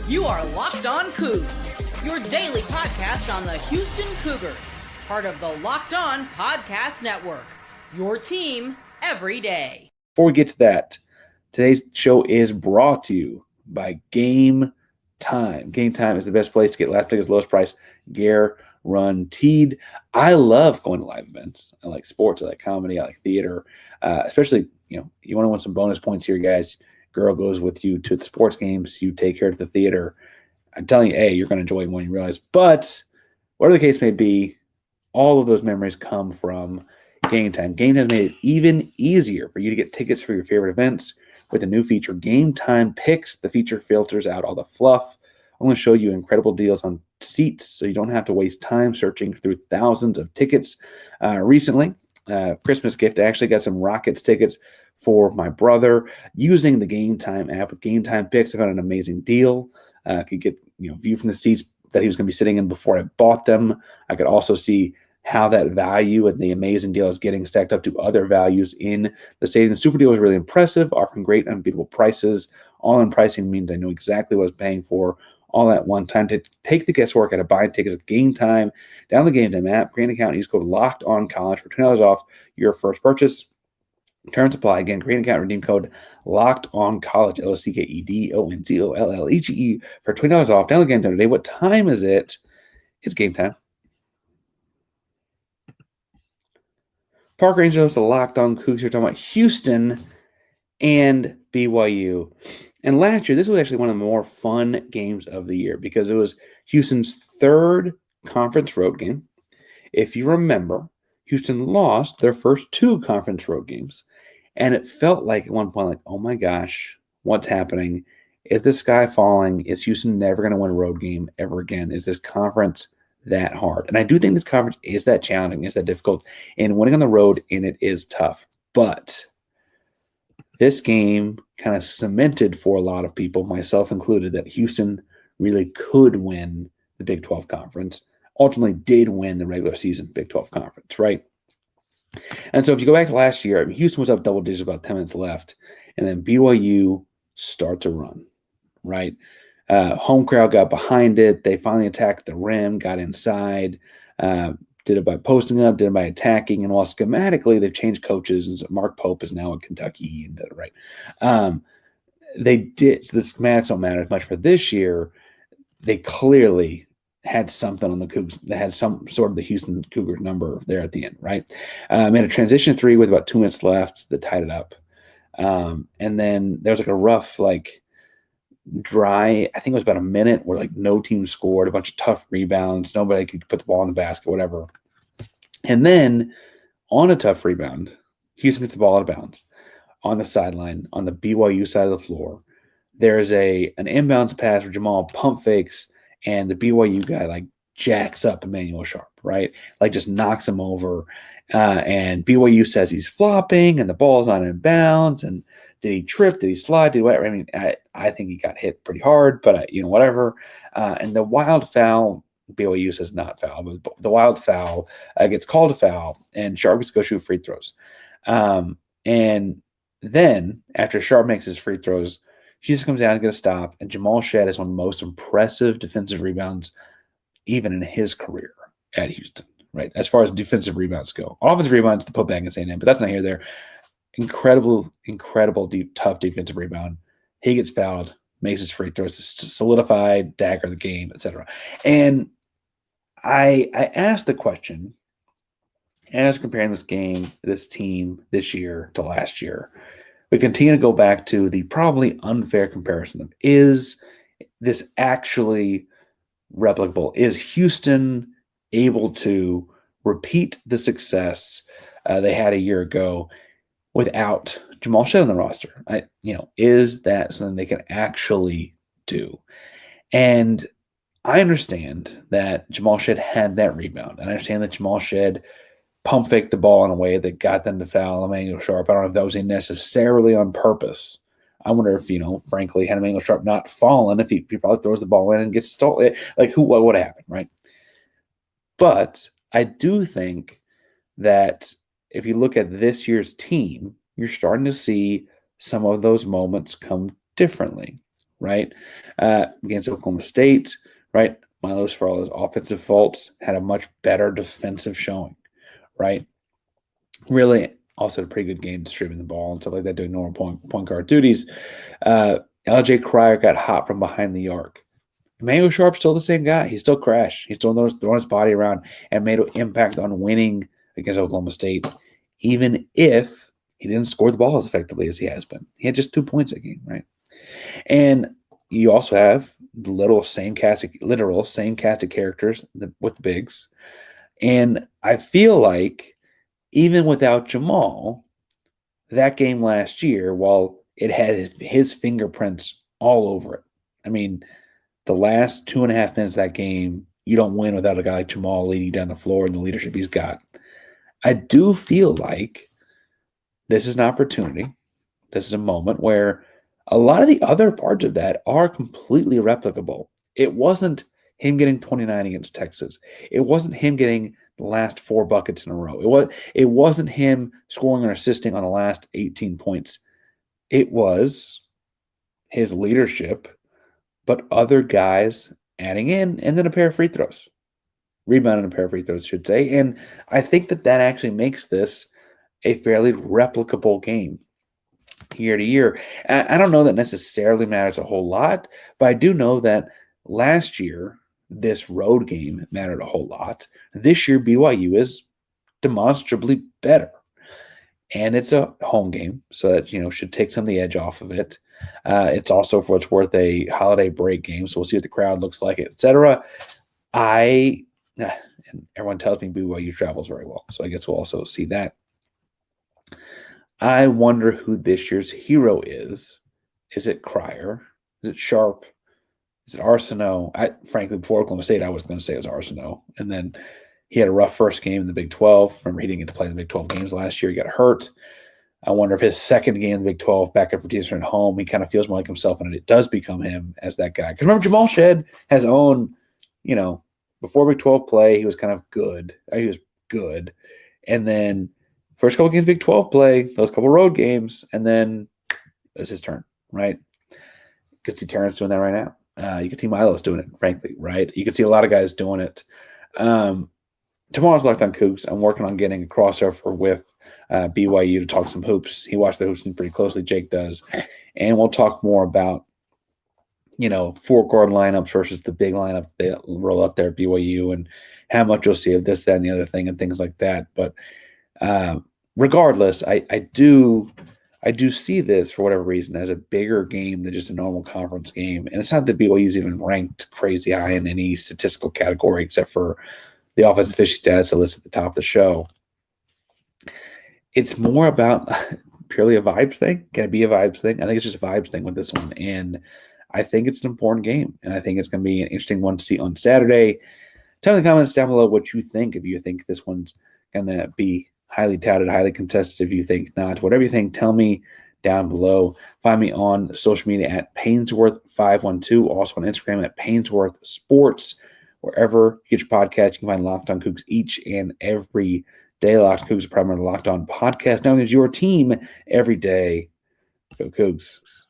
You are Locked On Coogs, your daily podcast on the Houston Cougars, part of the Locked On Podcast Network, your team every day. Before we get to that, today's show is brought to you by Game Time. Game Time is the best place to get last tickets, lowest price, guaranteed. I love going to live events. I like sports, I like comedy, I like theater, especially, you want to win some bonus points here, guys. Girl goes with you to the sports games, you take her to the theater. I'm telling you, you're going to enjoy it more than you realize. But whatever the case may be, all of those memories come from Game Time. Game Time has made it even easier for you to get tickets for your favorite events with a new feature, Game Time Picks. The feature filters out all the fluff. I'm going to show you incredible deals on seats so you don't have to waste time searching through thousands of tickets. Recently, Christmas gift, I actually got some Rockets tickets for my brother using the Game Time app with Game Time Picks. I got an amazing deal. I could get view from the seats that he was going to be sitting in before I bought them. I could also see how that value and the amazing deal is getting stacked up to other values in the stadium. The super deal was really impressive, offering great unbeatable prices. All-in pricing means I know exactly what I was paying for all at one time. To take the guesswork out of buying tickets with Game Time, download the Game Time app, create an account, and use code LOCKEDONCollege for $20 off your first purchase. Terms apply. Again, create an account, redeem code LOCKEDONCollege, LOCKEDONCOLLEGE for $20 off. Download Game Time today. What time is it? It's Game Time. Park Rangers, the Locked On Coogs. We're talking about Houston and BYU. And last year, this was actually one of the more fun games of the year because it was Houston's third conference road game. If you remember, Houston lost their first two conference road games. And it felt like at one point, oh my gosh, what's happening? Is the sky falling? Is Houston never going to win a road game ever again? Is this conference that hard? And I do think this conference is that challenging, is that difficult, and winning on the road, and it is tough. But this game kind of cemented for a lot of people, myself included, that Houston really could win the Big 12 conference. Ultimately did win the regular season Big 12 conference, right? And so if you go back to last year, Houston was up double digits, about 10 minutes left, and then BYU starts a run, right? Home crowd got behind it. They finally attacked the rim, got inside, did it by posting up, did it by attacking. And while schematically they've changed coaches, and so Mark Pope is now at Kentucky and did it right. They did. So the schematics don't matter as much for this year. They clearly had something on the Cougs that had some sort of the Houston Cougar number there at the end, right? Made a transition three with about 2 minutes left that tied it up. And then there was like a rough, dry, I think it was about a minute where no team scored, a bunch of tough rebounds. Nobody could put the ball in the basket, whatever. And then on a tough rebound, Houston gets the ball out of bounds on the sideline on the BYU side of the floor. There's an inbounds pass where Jamal pump fakes, and the BYU guy jacks up Emmanuel Sharp, right? Just knocks him over. And BYU says he's flopping and the ball's not in bounds. And did he trip? Did he slide? Did whatever? I mean, I think he got hit pretty hard, but whatever. And the wild foul, BYU says not foul, but the wild foul gets called a foul, and Sharp gets to go shoot free throws. And then after Sharp makes his free throws, he just comes down and gets a stop, and Jamal Shed is one of the most impressive defensive rebounds even in his career at Houston, right? As far as defensive rebounds go. Offensive rebounds, the putback and saying, but that's not here there. Incredible, deep, tough defensive rebound. He gets fouled, makes his free throws, solidified, dagger the game, etc. And I asked the question, as comparing this game, this team this year to last year, we continue to go back to the probably unfair comparison of, is this actually replicable? Is Houston able to repeat the success they had a year ago without Jamal Shed on the roster? Is that something they can actually do? And I understand that Jamal Shed had that rebound. And I understand that Jamal Shed pump faked the ball in a way that got them to foul Emmanuel Sharp. I don't know if that was necessarily on purpose. I wonder if, frankly, had Emmanuel Sharp not fallen, if he probably throws the ball in and gets stolen. What would happen, right? But I do think that if you look at this year's team, you're starting to see some of those moments come differently, right? Against Oklahoma State, right? Milos, for all his offensive faults, had a much better defensive showing, right? Really also a pretty good game distributing the ball and stuff like that, doing normal point guard duties. LJ Crier got hot from behind the arc. Emmanuel Sharp's still the same guy. He's still Crash. He's still throwing his body around and made an impact on winning against Oklahoma State, even if he didn't score the ball as effectively as he has been. He had just 2 points a game, right? And you also have the literal same cast of characters with the bigs. And I feel like even without Jamal, that game last year, while it had his fingerprints all over it. I mean, the last 2.5 minutes of that game, you don't win without a guy like Jamal leading down the floor and the leadership he's got. I do feel like this is an opportunity. This is a moment where a lot of the other parts of that are completely replicable. It wasn't him getting 29 against Texas. It wasn't him getting the last 4 buckets in a row. It wasn't him scoring or assisting on the last 18 points. It was his leadership, but other guys adding in, and then a pair of free throws. Rebounding a pair of free throws, I should say. And I think that actually makes this a fairly replicable game year to year. I don't know that necessarily matters a whole lot, but I do know that last year, this road game mattered a whole lot. This year, BYU is demonstrably better. And it's a home game, so that, should take some of the edge off of it. It's also, for what's worth, a holiday break game, so we'll see what the crowd looks like, etc. And everyone tells me BYU travels very well, so I guess we'll also see that. I wonder who this year's hero is. Is it Crier? Is it Sharp? Is it Arsenault? Frankly, before Oklahoma State, I was going to say it was Arsenault. And then he had a rough first game in the Big 12. Remember, he didn't get to play in the Big 12 games last year. He got hurt. I wonder if his second game in the Big 12 back at Virginia at home, he kind of feels more like himself, and it does become him as that guy. Because remember, Jamal Shed has owned, before Big 12 play, he was kind of good. He was good. And then first couple games Big 12 play, those couple road games, and then it's his turn, right? You could see Terrence doing that right now. You could see Milos doing it, frankly, right? You could see a lot of guys doing it. Tomorrow's Locked on Coogs. I'm working on getting a crossover with BYU to talk some hoops. He watched the hoops pretty closely, Jake does. And we'll talk more about, four-guard lineups versus the big lineup they roll out there at BYU, and how much you'll see of this, that, and the other thing, and things like that. But regardless, I do see this, for whatever reason, as a bigger game than just a normal conference game. And it's not that BYU is even ranked crazy high in any statistical category except for the offensive efficiency status I listed at the top of the show. It's more about purely a vibes thing. Can it be a vibes thing? I think it's just a vibes thing with this one. And I think it's an important game. And I think it's going to be an interesting one to see on Saturday. Tell me in the comments down below what you think. If you think this one's going to be highly touted, highly contested, if you think not. Whatever you think, tell me down below. Find me on social media at Painsworth512. Also on Instagram at Painsworth Sports. Wherever you get your podcast, you can find Locked on Coogs each and every day. Locked on Coogs, primarily Locked on podcast. Now it's your team every day. Go Coogs.